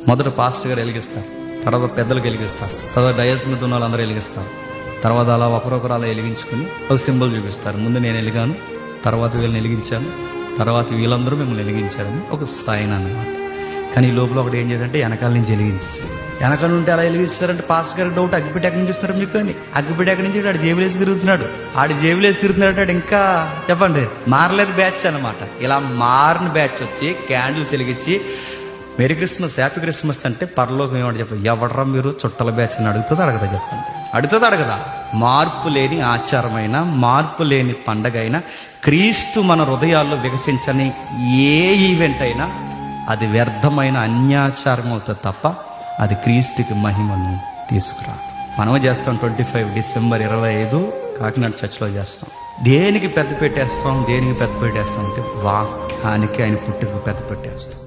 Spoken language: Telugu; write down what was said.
మొదట పాస్టర్ గారు వెలిగిస్తారు, తర్వాత పెద్దలకు వెలిగిస్తారు, తర్వాత డయస్ మీద ఉన్న వాళ్ళందరూ వెలిగిస్తారు. తర్వాత అలా ఒకరొకరు అలా వెలిగించుకుని ఒక సింబల్ చూపిస్తారు. ముందు నేను వెలిగాను, తర్వాత వీళ్ళని వెలిగించాను, తర్వాత వీళ్ళందరూ మిమ్మల్ని వెలిగించారని ఒక సైన్ అన్నమాట. కానీ ఈ లోపల ఒకటి ఏం చేయాలంటే వెనకాల నుంచి వెలిగించారు. వెనకాల నుండి అలా వెలిగిస్తారంటే పాస్టర్ గారికి డౌట్, అగ్గిపెట్టి ఎక్కడి నుంచి వస్తున్నారు మీకు అని. అగ్గిపెట్టి ఎక్కడి నుంచి ఆడు జేబులేసి తిరుగుతున్నాడు. ఆడు జేబులేసి తిరుగుతున్నాడు. ఇంకా చెప్పండి, మారలేదు బ్యాచ్ అనమాట. ఇలా మారిన బ్యాచ్ వచ్చి క్యాండిల్స్ వెలిగించి మెరీ క్రిస్మస్, హ్యాపీ క్రిస్మస్ అంటే పరలోకం ఏమంటే చెప్పండి, ఎవడరా మీరు చుట్టల బ్యాచ్ అని అడుగుతుంది అడగదా చెప్పండి? అడుగుతుంది అడగదా? మార్పు లేని ఆచారమైన, మార్పు లేని పండగ అయినా, క్రీస్తు మన హృదయాల్లో వికసించని ఏ ఈవెంట్ అయినా అది వ్యర్థమైన అన్యాచారం అవుతుంది తప్ప అది క్రీస్తుకి మహిమను తీసుకురాదు. మనమే చేస్తాం 25 డిసెంబర్ 25 కాకినాడ చర్చ్లో చేస్తాం. దేనికి పెద్ద పెట్టేస్తాం, దేనికి పెద్ద పెట్టేస్తాం అంటే వాక్యానికి, ఆయన పుట్టుకు పెద్ద పెట్టేస్తాం.